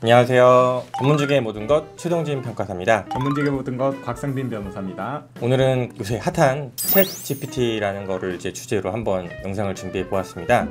안녕하세요. 전문직의 모든 것 최동진 평가사입니다. 전문직의 모든 것 곽상빈 변호사입니다. 오늘은 요새 핫한 챗 GPT라는 거를 이제 주제로 한번 영상을 준비해 보았습니다.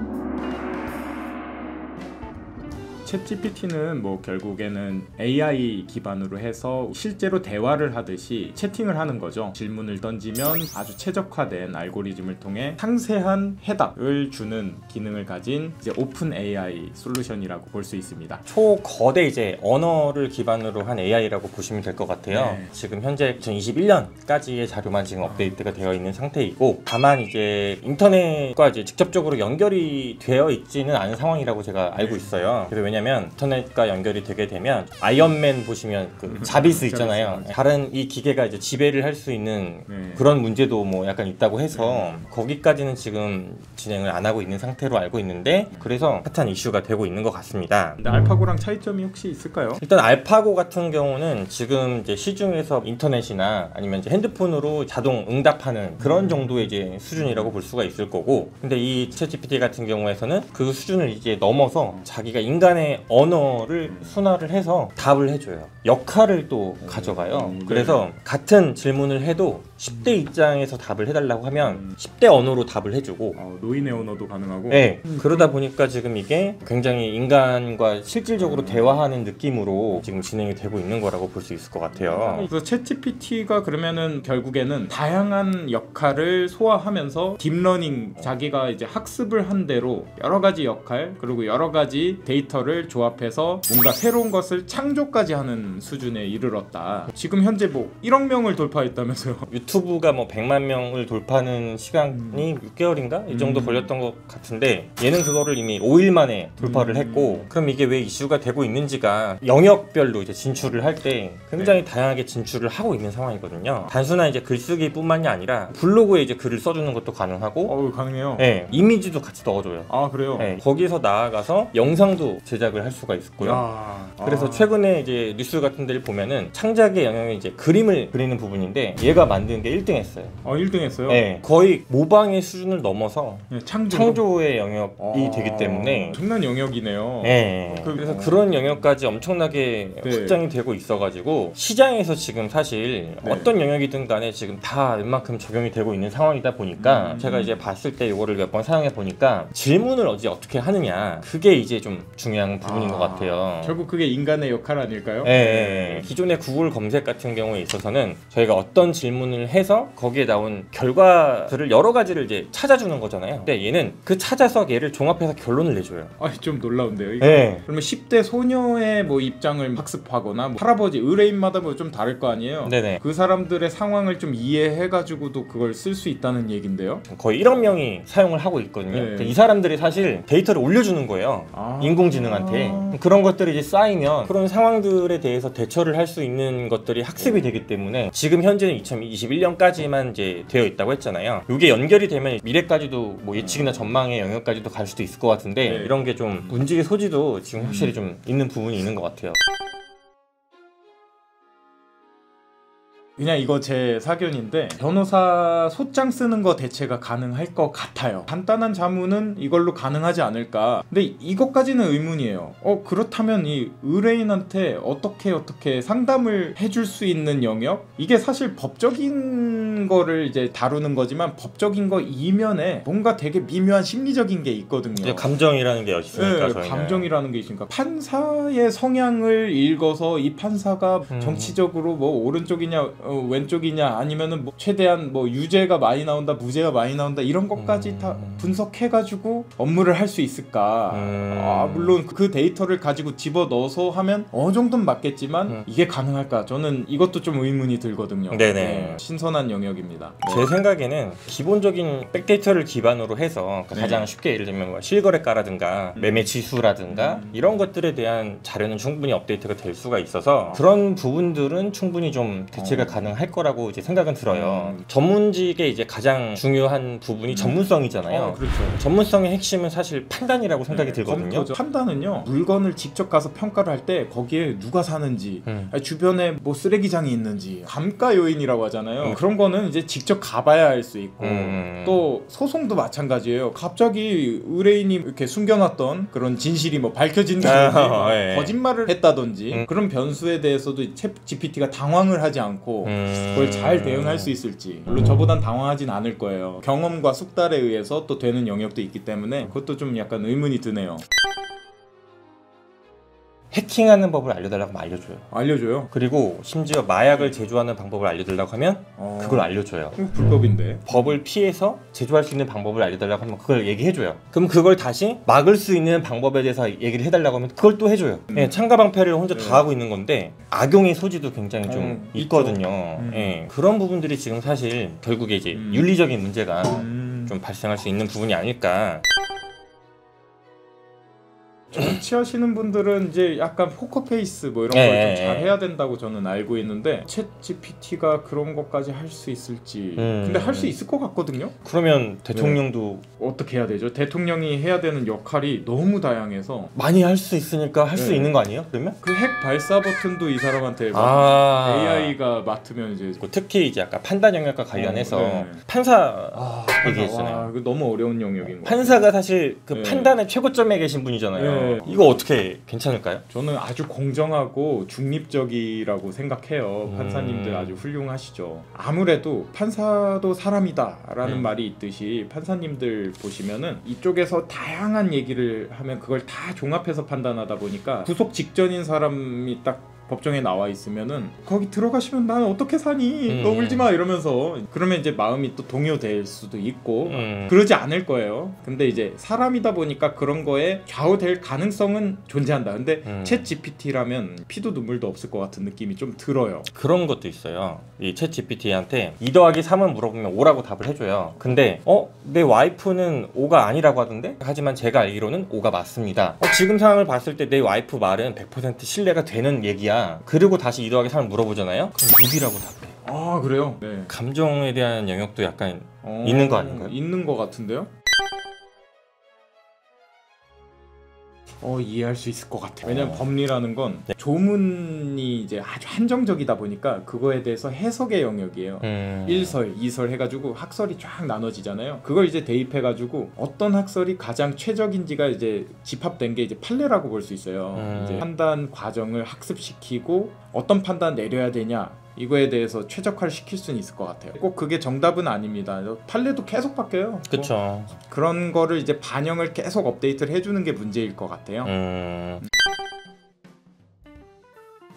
챗 GPT는 결국에는 AI 기반으로 해서 실제로 대화를 하듯이 채팅을 하는 거죠. 질문을 던지면 아주 최적화된 알고리즘을 통해 상세한 해답을 주는 기능을 가진 이제 오픈 AI 솔루션이라고 볼 수 있습니다. 초거대 이제 언어를 기반으로 한 AI라고 보시면 될 것 같아요. 네. 지금 현재 2021년까지의 자료만 지금 업데이트가 되어 있는 상태이고, 다만 이제 인터넷과 이제 직접적으로 연결이 되어 있지는 않은 상황이라고 제가 알고 있어요. 그래서 왜냐면 인터넷과 연결이 되게 되면 아이언맨 보시면 그 자비스 있잖아요. 다른 이 기계가 이제 지배를 할 수 있는 그런 문제도 약간 있다고 해서 거기까지는 지금 진행을 안 하고 있는 상태로 알고 있는데, 그래서 핫한 이슈가 되고 있는 것 같습니다. 근데 알파고랑 차이점이 혹시 있을까요? 일단 알파고 같은 경우는 지금 이제 시중에서 인터넷이나 아니면 이제 핸드폰으로 자동 응답하는 그런 정도의 이제 수준이라고 볼 수가 있을 거고, 근데 이 챗GPT 같은 경우에서는 그 수준을 이제 넘어서 자기가 인간의 언어를 순화를 해서 답을 해줘요. 역할을 또 가져가요. 그래서 같은 질문을 해도 10대 입장에서 답을 해달라고 하면 10대 언어로 답을 해주고, 노인의 언어도 가능하고. 네, 그러다 보니까 지금 이게 굉장히 인간과 실질적으로 대화하는 느낌으로 지금 진행이 되고 있는 거라고 볼 수 있을 것 같아요. 그래서 챗GPT가 그러면은 결국에는 다양한 역할을 소화하면서 딥러닝, 자기가 이제 학습을 한 대로 여러 가지 역할 그리고 여러 가지 데이터를 조합해서 뭔가 새로운 것을 창조까지 하는 수준에 이르렀다. 지금 현재 1억 명을 돌파했다면서요? 유튜브가 100만 명을 돌파하는 시간이 6개월인가? 이 정도 걸렸던 것 같은데, 얘는 그거를 이미 5일 만에 돌파를 했고, 그럼 이게 왜 이슈가 되고 있는지가 영역별로 이제 진출을 할 때 굉장히 다양하게 진출을 하고 있는 상황이거든요. 단순한 이제 글쓰기 뿐만이 아니라 블로그에 이제 글을 써주는 것도 가능하고, 가능해요? 네, 이미지도 같이 넣어줘요. 아, 그래요? 네, 거기서 나아가서 영상도 제작을 할 수가 있고요. 그래서 최근에 이제 뉴스 같은 데를 보면은 창작의 영역에 이제 그림을 그리는 부분인데, 얘가 만든 게 1등 했어요. 1등 했어요? 네, 거의 모방의 수준을 넘어서 창조로? 창조의 영역이 되기 때문에 엄청난 영역이네요. 네, 그래서 그런 영역까지 엄청나게 확장이 되고 있어가지고 시장에서 지금 사실 어떤 영역이든 간에 지금 다 웬만큼 적용이 되고 있는 상황이다 보니까 제가 이제 봤을 때 이거를 몇 번 사용해 보니까 질문을 어떻게 하느냐, 그게 이제 좀 중요한 부분인 것 같아요. 결국 그게 인간의 역할 아닐까요? 네. 기존의 구글 검색 같은 경우에 있어서는 저희가 어떤 질문을 해서 거기에 나온 결과들을 여러 가지를 이제 찾아주는 거잖아요. 근데 얘는 그 찾아서 얘를 종합해서 결론을 내줘요. 좀 놀라운데요, 이거? 네. 그러면 10대 소녀의 입장을 학습하거나 할아버지, 의뢰인마다 좀 다를 거 아니에요? 네네. 그 사람들의 상황을 좀 이해해가지고도 그걸 쓸 수 있다는 얘긴데요? 거의 1억 명이 사용을 하고 있거든요. 이 사람들이 사실 데이터를 올려주는 거예요. 인공지능한테. 그런 것들이 이제 쌓이면 그런 상황들에 대해서 대처를 할 수 있는 것들이 학습이 되기 때문에, 지금 현재는 2021년까지만 이제 되어 있다고 했잖아요. 이게 연결이 되면 미래까지도 예측이나 전망의 영역까지도 갈 수도 있을 것 같은데, 이런 게 좀 문제의 소지도 지금 확실히 좀 있는 부분이 있는 것 같아요. 그냥 이거 제 사견인데, 변호사 소장 쓰는 거 대체가 가능할 것 같아요. 간단한 자문은 이걸로 가능하지 않을까. 근데 이것까지는 의문이에요. 그렇다면 이 의뢰인한테 어떻게 상담을 해줄 수 있는 영역? 이게 사실 법적인 거를 이제 다루는 거지만, 법적인 거 이면에 뭔가 되게 미묘한 심리적인 게 있거든요. 감정이라는 게 있으니까. 네, 감정이라는 게 있으니까 판사의 성향을 읽어서 이 판사가 정치적으로 오른쪽이냐 왼쪽이냐, 아니면은 최대한 유죄가 많이 나온다, 무죄가 많이 나온다, 이런 것까지 다 분석해가지고 업무를 할 수 있을까. 물론 그 데이터를 가지고 집어넣어서 하면 어느 정도는 맞겠지만 이게 가능할까? 저는 이것도 좀 의문이 들거든요. 네네. 신선한 영역입니다. 제 생각에는 기본적인 백데이터를 기반으로 해서 가장 쉽게, 예를 들면 실거래가라든가 매매 지수라든가 이런 것들에 대한 자료는 충분히 업데이트가 될 수가 있어서, 그런 부분들은 충분히 좀 대체가 가능할 거라고 이제 생각은 들어요. 전문직의 이제 가장 중요한 부분이 전문성이잖아요. 그렇죠. 전문성의 핵심은 사실 판단이라고 생각이 들거든요. 검토죠. 판단은요, 물건을 직접 가서 평가를 할 때 거기에 누가 사는지, 아니, 주변에 뭐 쓰레기장이 있는지, 감가 요인이라고 하잖아요. 그런 거는 이제 직접 가봐야 알 수 있고, 또 소송도 마찬가지예요. 갑자기 의뢰인이 이렇게 숨겨놨던 그런 진실이 뭐 밝혀진다든지 예. 거짓말을 했다든지 그런 변수에 대해서도 챗 GPT가 당황을 하지 않고 그걸 잘 대응할 수 있을지, 물론 저보단 당황하진 않을 거예요. 경험과 숙달에 의해서 또 되는 영역도 있기 때문에 그것도 좀 약간 의문이 드네요. 해킹하는 법을 알려달라고 하면 알려줘요. 알려줘요? 그리고 심지어 마약을 제조하는 방법을 알려달라고 하면 그걸 알려줘요. 불법인데. 법을 피해서 제조할 수 있는 방법을 알려달라고 하면 그걸 얘기해줘요. 그럼 그걸 다시 막을 수 있는 방법에 대해서 얘기를 해달라고 하면 그걸 또 해줘요. 예, 창가방패를 혼자 다 하고 있는 건데 악용의 소지도 굉장히 좀 있거든요. 예, 그런 부분들이 지금 사실 결국에 이제 윤리적인 문제가 좀 발생할 수 있는 부분이 아닐까. 정치하시는 분들은 이제 약간 포커페이스 뭐 이런 걸 좀 잘 해야 된다고 저는 알고 있는데 챗 GPT가 그런 것까지 할 수 있을지 근데 할 수 있을 것 같거든요. 그러면 대통령도 어떻게 해야 되죠? 대통령이 해야 되는 역할이 너무 다양해서 많이 할 수 있으니까 할 수 있는 거 아니에요? 그러면? 그 핵 발사 버튼도 이 사람한테 AI가 맡으면 이제 특히 이제 아까 판단 영역과 관련해서 판사 얘기했잖아요. 그 너무 어려운 영역인 것 같아요. 판사가 사실 그 판단의 최고점에 계신 분이잖아요. 이거 어떻게 괜찮을까요? 저는 아주 공정하고 중립적이라고 생각해요. 판사님들 아주 훌륭하시죠. 아무래도 판사도 사람이다라는 말이 있듯이 판사님들 보시면은 이쪽에서 다양한 얘기를 하면 그걸 다 종합해서 판단하다 보니까 구속 직전인 사람이 딱 법정에 나와 있으면은 거기 들어가시면 나는 어떻게 사니? 너 울지 마 이러면서 그러면 이제 마음이 또 동요될 수도 있고 그러지 않을 거예요. 근데 이제 사람이다 보니까 그런 거에 좌우될 가능성은 존재한다. 근데 챗 GPT라면 피도 눈물도 없을 것 같은 느낌이 좀 들어요. 그런 것도 있어요. 이 챗 GPT한테 2 더하기 3은 물어보면 5라고 답을 해줘요. 근데 내 와이프는 5가 아니라고 하던데? 하지만 제가 알기로는 5가 맞습니다. 지금 상황을 봤을 때 내 와이프 말은 100% 신뢰가 되는 얘기야. 그리고 다시 2 더하기 3을 물어보잖아요? 그럼 6이라고 답해. 아 그래요? 네. 감정에 대한 영역도 약간 있는 거 아닌가요? 있는 거 같은데요? 이해할 수 있을 것 같아요. 왜냐면 법리라는 건 조문이 이제 아주 한정적이다 보니까 그거에 대해서 해석의 영역이에요. 1설, 2설 해가지고 학설이 쫙 나눠지잖아요. 그걸 이제 대입해가지고 어떤 학설이 가장 최적인지가 이제 집합된 게 이제 판례라고 볼 수 있어요. 이제 판단 과정을 학습시키고 어떤 판단 내려야 되냐 이거에 대해서 최적화를 시킬 수는 있을 것 같아요. 꼭 그게 정답은 아닙니다. 판례도 계속 바뀌어요. 그쵸. 그런 거를 이제 반영을 계속 업데이트를 해주는 게 문제일 것 같아요.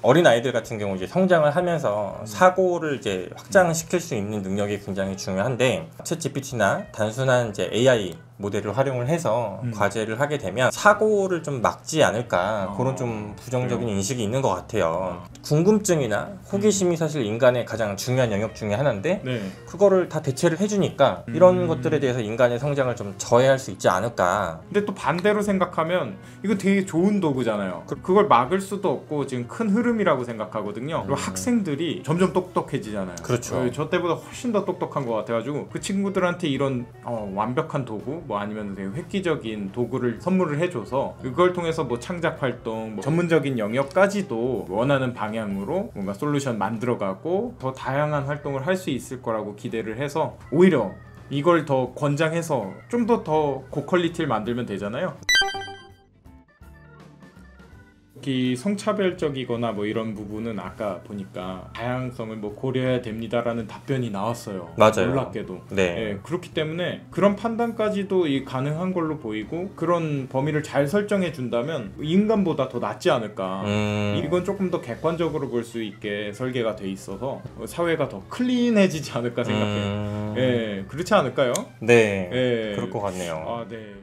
어린 아이들 같은 경우 이제 성장을 하면서 사고를 이제 확장시킬 수 있는 능력이 굉장히 중요한데 챗 GPT나 단순한 이제 AI 모델을 활용을 해서 과제를 하게 되면 사고를 좀 막지 않을까 그런 좀 부정적인 인식이 있는 것 같아요. 궁금증이나 호기심이 사실 인간의 가장 중요한 영역 중에 하나인데 그거를 다 대체를 해주니까 이런 것들에 대해서 인간의 성장을 좀 저해할 수 있지 않을까. 근데 또 반대로 생각하면 이거 되게 좋은 도구잖아요. 그걸 막을 수도 없고 지금 큰 흐름이라고 생각하거든요. 그리고 학생들이 점점 똑똑해지잖아요. 그렇죠. 저 때보다 훨씬 더 똑똑한 것 같아가지고 그 친구들한테 이런 완벽한 도구 뭐 아니면 되게 획기적인 도구를 선물을 해줘서 그걸 통해서 뭐 창작 활동, 뭐 전문적인 영역까지도 원하는 방향으로 뭔가 솔루션 만들어가고 더 다양한 활동을 할 수 있을 거라고 기대를 해서 오히려 이걸 더 권장해서 좀 더 고퀄리티를 만들면 되잖아요. 특히 성차별적이거나 뭐 이런 부분은 아까 보니까 다양성을 뭐 고려해야 됩니다라는 답변이 나왔어요. 맞아요. 놀랍게도. 네. 그렇기 때문에 그런 판단까지도 가능한 걸로 보이고 그런 범위를 잘 설정해 준다면 인간보다 더 낫지 않을까. 이건 조금 더 객관적으로 볼 수 있게 설계가 돼 있어서 사회가 더 클린해지지 않을까 생각해요. 그렇지 않을까요? 네. 그럴 것 같네요. 네.